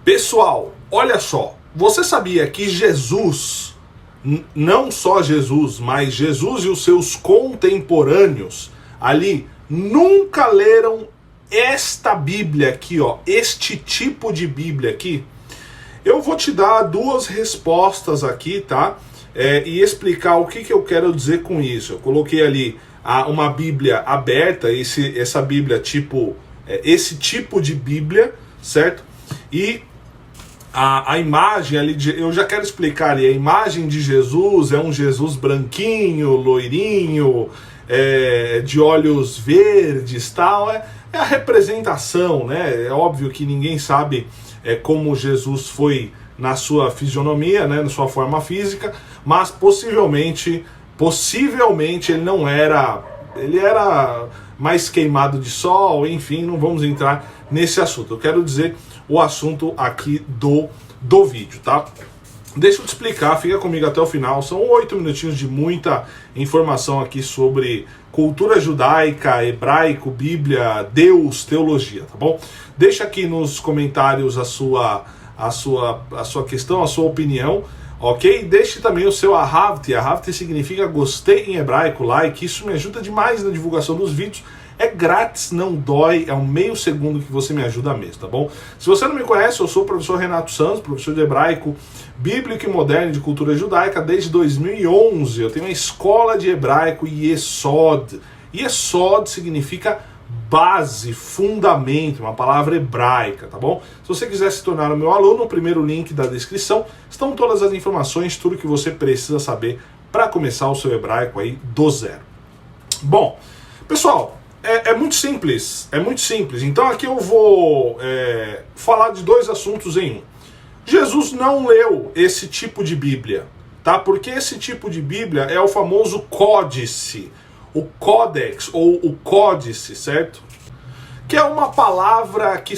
Pessoal, olha só, você sabia que Jesus, não só Jesus, mas Jesus e os seus contemporâneos ali nunca leram esta Bíblia aqui, ó, este tipo de Bíblia aqui? Eu vou te dar duas respostas aqui, tá? E explicar o que eu quero dizer com isso. Eu coloquei ali uma Bíblia aberta, essa Bíblia tipo, esse tipo de Bíblia, certo? E a imagem ali, eu já quero explicar ali, a imagem de Jesus é um Jesus branquinho, loirinho, de olhos verdes, tal, é a representação, né? É óbvio que ninguém sabe como Jesus foi na sua fisionomia, né, na sua forma física, mas possivelmente ele não era, ele era mais queimado de sol, enfim, não vamos entrar nesse assunto. Eu quero dizer o assunto aqui do vídeo, tá? Deixa eu te explicar, fica comigo até o final. São 8 minutinhos de muita informação aqui sobre cultura judaica, hebraico, Bíblia, Deus, teologia, tá bom? Deixa aqui nos comentários a sua questão, a sua opinião, ok? Deixe também o seu ahavti. Ahavti significa gostei em hebraico, like. Isso me ajuda demais na divulgação dos vídeos. É grátis, não dói, é um meio segundo que você me ajuda mesmo, tá bom? Se você não me conhece, eu sou o professor Renato Santos, professor de hebraico bíblico e moderno de cultura judaica desde 2011. Eu tenho uma escola de hebraico Yesod. Yesod significa base, fundamento, uma palavra hebraica, tá bom? Se você quiser se tornar o meu aluno, o primeiro link da descrição estão todas as informações, tudo que você precisa saber para começar o seu hebraico aí do zero. Bom, pessoal, é muito simples, Então aqui eu vou falar de dois assuntos em um. Jesus não leu esse tipo de Bíblia, tá? Porque esse tipo de Bíblia é o famoso códice, o códex ou o códice, certo? Que é uma palavra que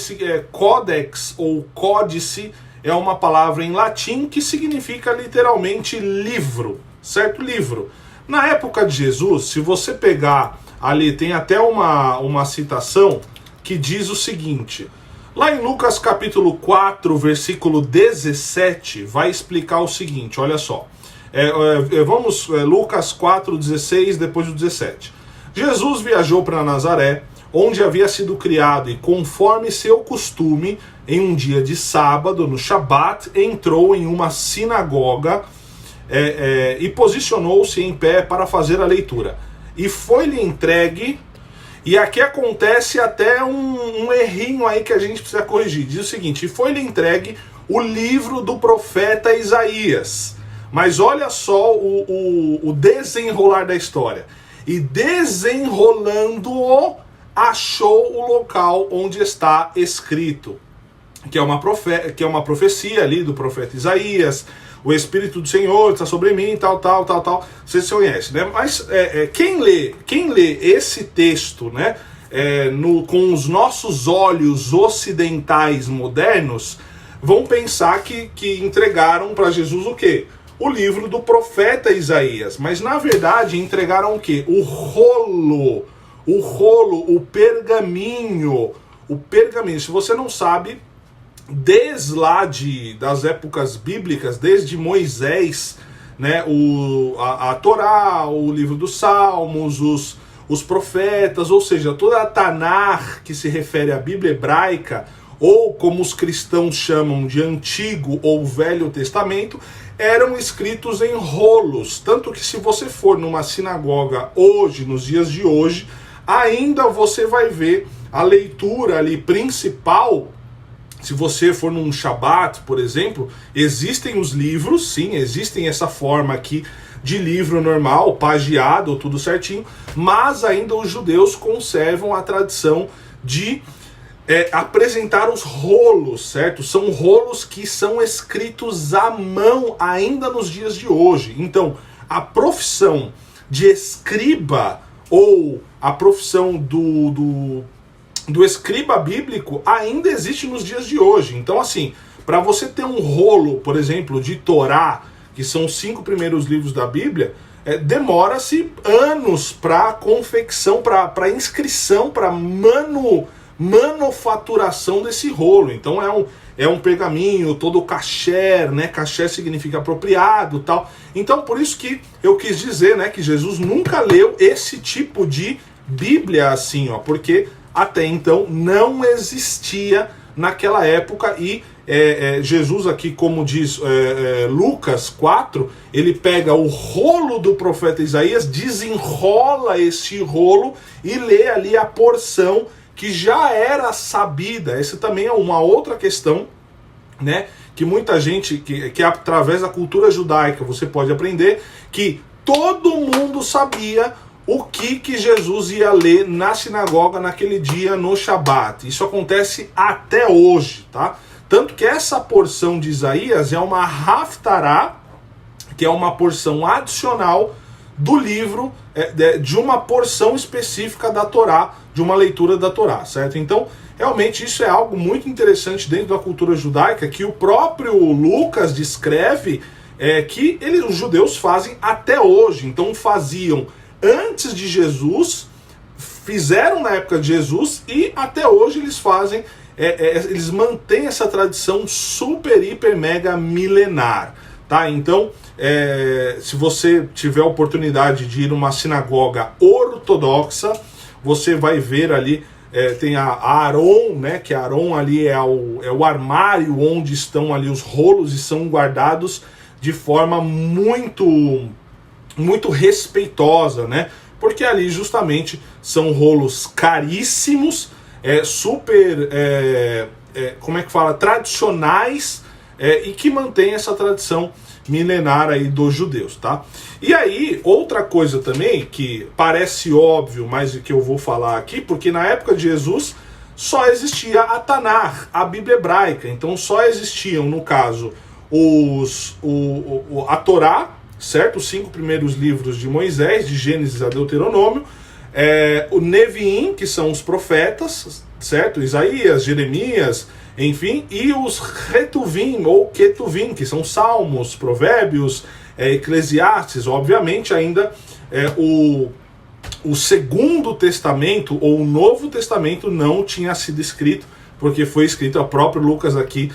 códex ou códice é uma palavra em latim que significa literalmente livro, certo? Livro. Na época de Jesus, se você pegar ali, tem até uma citação que diz o seguinte, lá em Lucas capítulo 4, versículo 17, vai explicar o seguinte, olha só. Lucas 4, 16, depois do 17. Jesus viajou para Nazaré, onde havia sido criado, e conforme seu costume, em um dia de sábado, no Shabat, entrou em uma sinagoga e posicionou-se em pé para fazer a leitura. E foi-lhe entregue, e aqui acontece até um errinho aí que a gente precisa corrigir. Diz o seguinte, e foi-lhe entregue o livro do profeta Isaías. Mas olha só o desenrolar da história. E desenrolando-o, achou o local onde está escrito. Que é uma profecia ali do profeta Isaías. O Espírito do Senhor está sobre mim, tal. Vocês conhecem, né? Mas quem lê esse texto, né, com os nossos olhos ocidentais modernos, vão pensar que entregaram para Jesus o quê? O livro do profeta Isaías. Mas na verdade entregaram o quê? O rolo, o pergaminho. O pergaminho. Se você não sabe, desde lá das épocas bíblicas, desde Moisés, né, a Torá, o livro dos Salmos, os profetas, ou seja, toda a Tanar que se refere à Bíblia hebraica, ou como os cristãos chamam de Antigo ou Velho Testamento, eram escritos em rolos. Tanto que se você for numa sinagoga hoje, nos dias de hoje, ainda você vai ver a leitura ali principal. Se você for num Shabat, por exemplo, existem os livros, sim, existem essa forma aqui de livro normal, pagiado, tudo certinho, mas ainda os judeus conservam a tradição de apresentar os rolos, certo? São rolos que são escritos à mão ainda nos dias de hoje. Então, a profissão de escriba ou a profissão do escriba bíblico ainda existe nos dias de hoje. Então, assim, para você ter um rolo, por exemplo, de Torá, que são os 5 primeiros livros da Bíblia, demora-se anos para confecção, para inscrição, para manufaturação desse rolo. Então é um pergaminho todo kasher, né? Kasher significa apropriado, tal. Então por isso que eu quis dizer, né, que Jesus nunca leu esse tipo de Bíblia assim, ó, porque até então não existia naquela época. E Jesus aqui, como diz Lucas 4, ele pega o rolo do profeta Isaías, desenrola esse rolo e lê ali a porção que já era sabida. Essa também é uma outra questão, né, que muita gente, que através da cultura judaica você pode aprender, que todo mundo sabia o que Jesus ia ler na sinagoga naquele dia no Shabat. Isso acontece até hoje, tá? Tanto que essa porção de Isaías é uma haftará, que é uma porção adicional do livro, de uma porção específica da Torá, de uma leitura da Torá, certo? Então, realmente isso é algo muito interessante dentro da cultura judaica, que o próprio Lucas descreve que os judeus fazem até hoje. Então faziam antes de Jesus, fizeram na época de Jesus e até hoje eles fazem, eles mantêm essa tradição super, hiper, mega milenar, tá? Então, se você tiver a oportunidade de ir numa sinagoga ortodoxa, você vai ver ali, tem a Aron, né? Que a Aron ali é o armário onde estão ali os rolos e são guardados de forma muito respeitosa, né? Porque ali justamente são rolos caríssimos, super, como é que fala, tradicionais, e que mantém essa tradição milenar aí dos judeus, tá? E aí, outra coisa também, que parece óbvio, mas que eu vou falar aqui, porque na época de Jesus só existia a Tanar, a Bíblia hebraica. Então só existiam, no caso, a Torá, certo? Os 5 primeiros livros de Moisés, de Gênesis a Deuteronômio, o Neviim, que são os profetas, certo? Isaías, Jeremias, enfim, e os Retuvim ou Ketuvim, que são Salmos, Provérbios, Eclesiastes. Obviamente ainda o Segundo Testamento ou o Novo Testamento não tinha sido escrito, porque foi escrito, o próprio Lucas aqui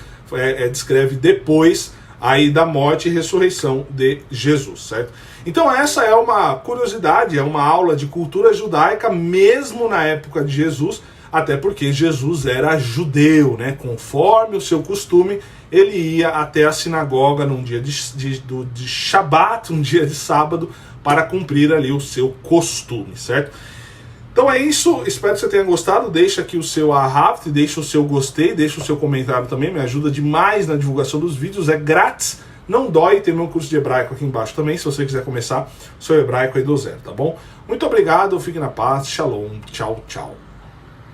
descreve depois aí da morte e ressurreição de Jesus, certo? Então essa é uma curiosidade, é uma aula de cultura judaica mesmo na época de Jesus, até porque Jesus era judeu, né? Conforme o seu costume, ele ia até a sinagoga num dia de Shabat, um dia de sábado, para cumprir ali o seu costume, certo? Então é isso, espero que você tenha gostado. Deixa aqui o seu ahav, deixa o seu gostei, deixa o seu comentário também, me ajuda demais na divulgação dos vídeos, é grátis, não dói. Tem meu curso de hebraico aqui embaixo também, se você quiser começar o seu hebraico aí do zero, tá bom? Muito obrigado, fique na paz, shalom, tchau, tchau.